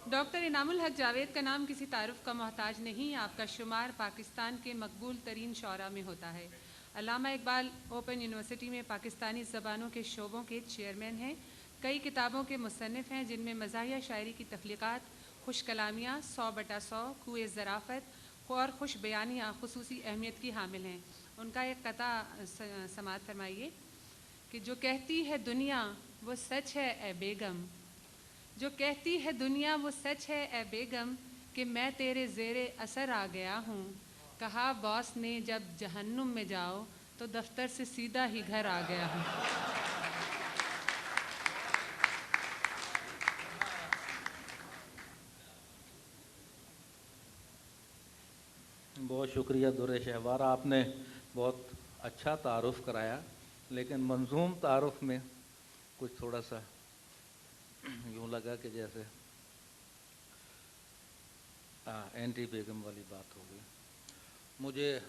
Doctor انعام الحق جاوید کا نام کسی تعارف کا محتاج نہیں، آپ کا شمار پاکستان کے مقبول ترین شعراء میں ہوتا ہے۔ علامہ اقبال اوپن یونیورسٹی میں پاکستانی زبانوں کے شعبوں کے چیئرمین ہیں۔ کئی کتابوں کے مصنف ہیں جن میں مزاحیہ شاعری کی تخلیقات، خوش کلامیاں، 100/100، کوہ ظرافت اور خوش بیانیاں خصوصی اہمیت کی حامل ہیں۔ ان کا ایک قطعہ سماعت فرمائیے کہ جو کہتی ہے دنیا وہ سچ ہے اے بیگم، جو کہتی ہے دنیا وہ سچ ہے اے بیگم، کہ میں تیرے زیر اثر آ گیا ہوں۔ کہا باس نے جب جہنم میں جاؤ تو دفتر سے سیدھا ہی گھر آ گیا ہوں۔ بہت شکریہ در شہوار، آپ نے بہت اچھا تعارف کرایا، لیکن منظوم تعارف میں کچھ تھوڑا سا یوں لگا کہ جیسے اینٹی بیگم والی بات ہو گئی۔ مجھے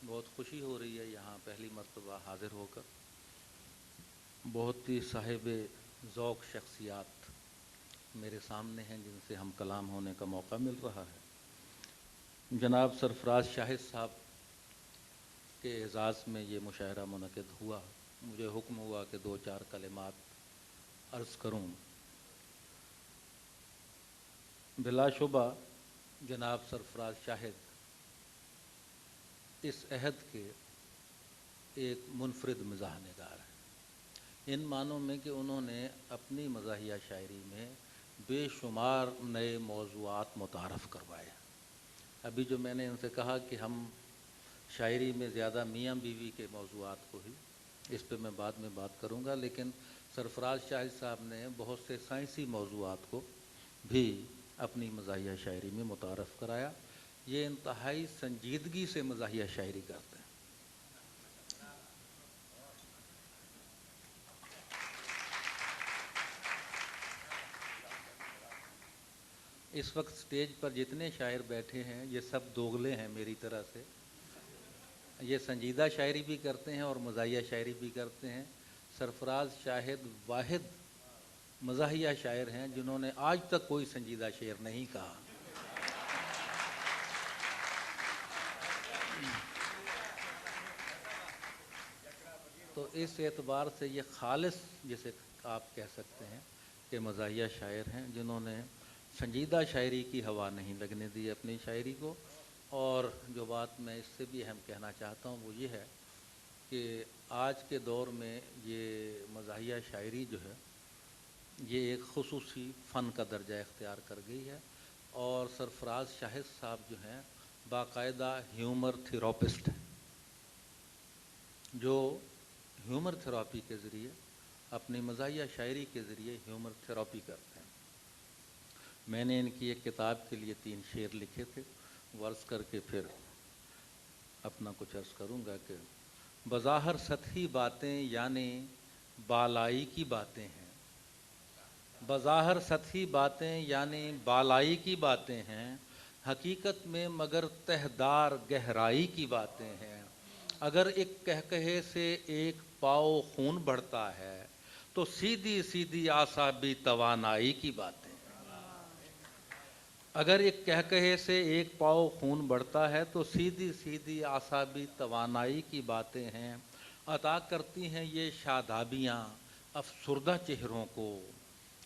بہت خوشی ہو رہی ہے یہاں پہلی مرتبہ حاضر ہو کر۔ بہت ہی صاحب ذوق شخصیات میرے سامنے ہیں جن سے ہم کلام ہونے کا موقع مل رہا ہے۔ جناب سرفراز شاہد صاحب کے اعزاز میں یہ مشاعرہ منعقد ہوا، مجھے حکم ہوا کہ 2-4 کلمات عرض کروں۔ بلا شبہ جناب سرفراز شاہد اس عہد کے ایک منفرد مزاح نگار ہیں، ان معنوں میں کہ انہوں نے اپنی مزاحیہ شاعری میں بے شمار نئے موضوعات متعارف کروائے۔ ابھی جو میں نے ان سے کہا کہ ہم شاعری میں زیادہ میاں بیوی کے موضوعات کو ہی، اس پہ میں بعد میں بات کروں گا، لیکن سرفراز شاہد صاحب نے بہت سے سائنسی موضوعات کو بھی اپنی مزاحیہ شاعری میں متعارف کرایا۔ یہ انتہائی سنجیدگی سے مزاحیہ شاعری کرتے ہیں۔ اس وقت سٹیج پر جتنے شاعر بیٹھے ہیں یہ سب دوغلے ہیں میری طرح سے، یہ سنجیدہ شاعری بھی کرتے ہیں اور مزاحیہ شاعری بھی کرتے ہیں۔ سرفراز شاہد واحد مزاحیہ شاعر ہیں جنہوں نے آج تک کوئی سنجیدہ شعر نہیں کہا۔ تو اس اعتبار سے یہ خالص جسے آپ کہہ سکتے ہیں کہ مزاحیہ شاعر ہیں جنہوں نے سنجیدہ شاعری کی ہوا نہیں لگنے دی اپنی شاعری کو۔ اور جو بات میں اس سے بھی اہم کہنا چاہتا ہوں وہ یہ ہے کہ آج کے دور میں یہ مزاحیہ شاعری جو ہے یہ ایک خصوصی فن کا درجہ اختیار کر گئی ہے، اور سرفراز شاہد صاحب جو ہیں باقاعدہ ہیومر تھراپسٹ ہیں، جو ہیومر تھراپی کے ذریعے اپنی مزاحیہ شاعری کے ذریعے ہیومر تھراپی کرتے ہیں۔ میں نے ان کی ایک کتاب کے لیے 3 شعر لکھے تھے، وہ عرض کر کے پھر اپنا کچھ عرض کروں گا کہ بظاہر سطحی باتیں یعنی بالائی کی باتیں ہیں، بظاہر سطحی باتیں یعنی بالائی کی باتیں ہیں، حقیقت میں مگر تہدار گہرائی کی باتیں ہیں۔ اگر ایک کہکہے سے ایک پاؤ خون بڑھتا ہے تو سیدھی سیدھی اعصابی توانائی کی باتیں ہیں۔ اگر ایک کہکہے سے ایک پاؤ خون بڑھتا ہے تو سیدھی سیدھی اعصابی توانائی کی باتیں ہیں۔ عطا کرتی ہیں یہ شادابیاں افسردہ چہروں کو،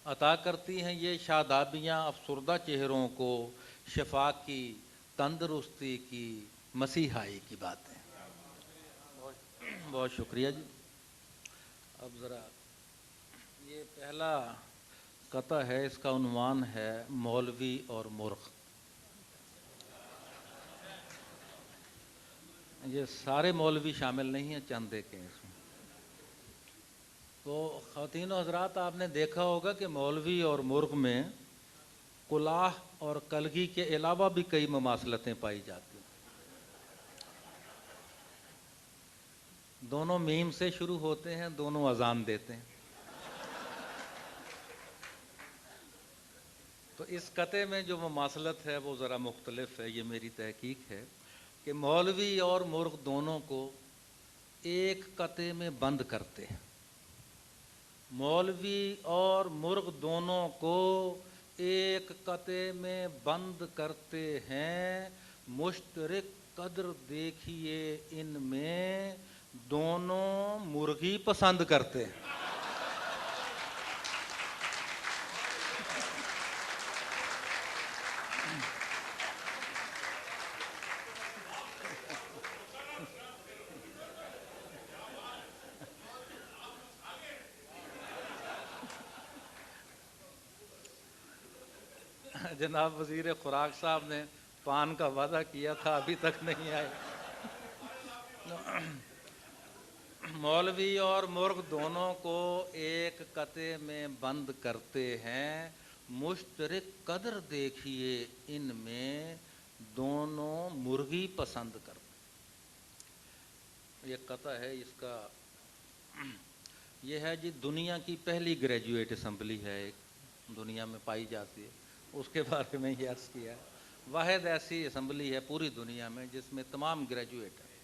عطا کرتی ہیں یہ شادابیاں افسردہ چہروں کو، شفا کی تندرستی کی مسیحائی کی باتیں۔ بہت شکریہ جی۔ اب ذرا یہ پہلا قطع ہے، اس کا عنوان ہے مولوی اور مرغ۔ یہ سارے مولوی شامل نہیں ہیں، چند ایک ہیں اس میں۔ تو خواتین و حضرات، آپ نے دیکھا ہوگا کہ مولوی اور مرغ میں کلاہ اور کلگی کے علاوہ بھی کئی مماثلتیں پائی جاتی ہیں۔ دونوں میم سے شروع ہوتے ہیں، دونوں اذان دیتے ہیں۔ تو اس قطعے میں جو مماثلت ہے وہ ذرا مختلف ہے، یہ میری تحقیق ہے کہ مولوی اور مرغ دونوں کو ایک قطعے میں بند کرتے ہیں، مولوی اور مرغ دونوں کو ایک قطع میں بند کرتے ہیں، مشترک قدر دیکھیے ان میں، دونوں مرغی پسند کرتے ہیں۔ جناب وزیر خوراک صاحب نے پان کا وعدہ کیا تھا، ابھی تک نہیں آئے۔ مولوی اور مرغ دونوں کو ایک قطع میں بند کرتے ہیں، مشترک قدر دیکھیے ان میں، دونوں مرغی پسند کرتے ہیں۔ یہ قطع ہے، اس کا یہ ہے جی دنیا کی پہلی گریجویٹ اسمبلی ہے، ایک دنیا میں پائی جاتی ہے، اس کے بارے میں یہ عرض کیا ہے۔ واحد ایسی اسمبلی ہے پوری دنیا میں جس میں تمام گریجویٹ ہیں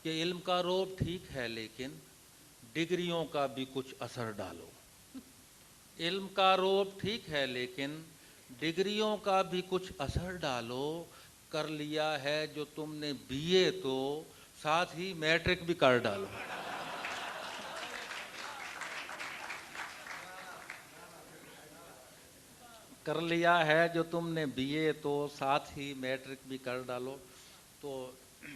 کہ علم کا روب ٹھیک ہے لیکن ڈگریوں کا بھی کچھ اثر ڈالو۔ علم کا روب ٹھیک ہے لیکن ڈگریوں کا بھی کچھ اثر ڈالو، کر لیا ہے جو تم نے بی اے تو ساتھ ہی میٹرک بھی کر ڈالو۔ کر لیا ہے جو تم نے بی اے تو ساتھ ہی میٹرک بھی کر ڈالو۔ تو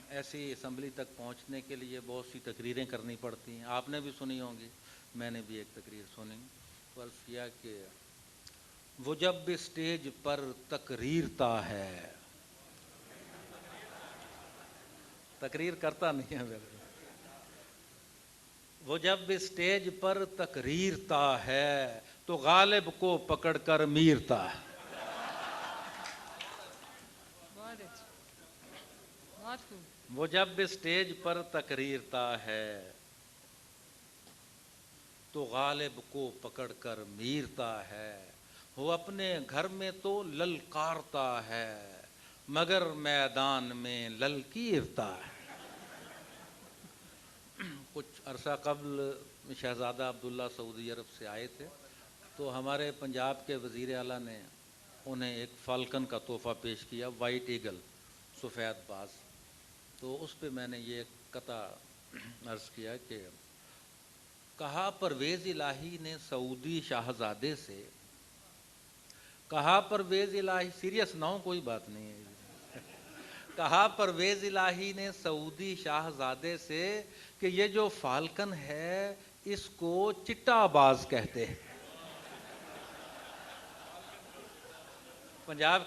ایسی اسمبلی تک پہنچنے کے لیے بہت سی تقریریں کرنی پڑتی ہیں، آپ نے بھی سنی ہوں گی، میں نے بھی ایک تقریر سنی۔ عرض کیا کہ وہ جب اسٹیج پر تقریرتا ہے، تقریر کرتا نہیں ہے میرے، وہ جب اسٹیج پر تقریرتا ہے تو غالب کو پکڑ کر میرتا ہے۔ بہت اچھا، بہت خوب۔ وہ جب اسٹیج پر تقریرتا ہے تو غالب کو پکڑ کر میرتا ہے، وہ اپنے گھر میں تو للکارتا ہے مگر میدان میں للکیرتا ہے۔ کچھ عرصہ قبل شہزادہ عبداللہ سعودی عرب سے آئے تھے، تو ہمارے پنجاب کے وزیر اعلیٰ نے انہیں ایک فالکن کا تحفہ پیش کیا، وائٹ ایگل، سفید باز۔ تو اس پہ میں نے یہ قطع عرض کیا کہ کہا پرویز الہی نے سعودی شاہزادے سے، کہا پرویز الہی، سیریس نہ ہو، کوئی بات نہیں ہے، کہا پرویز الہی نے سعودی شاہزادے سے کہ یہ جو فالکن ہے اس کو چٹا باز کہتے ہیں۔ پنجاب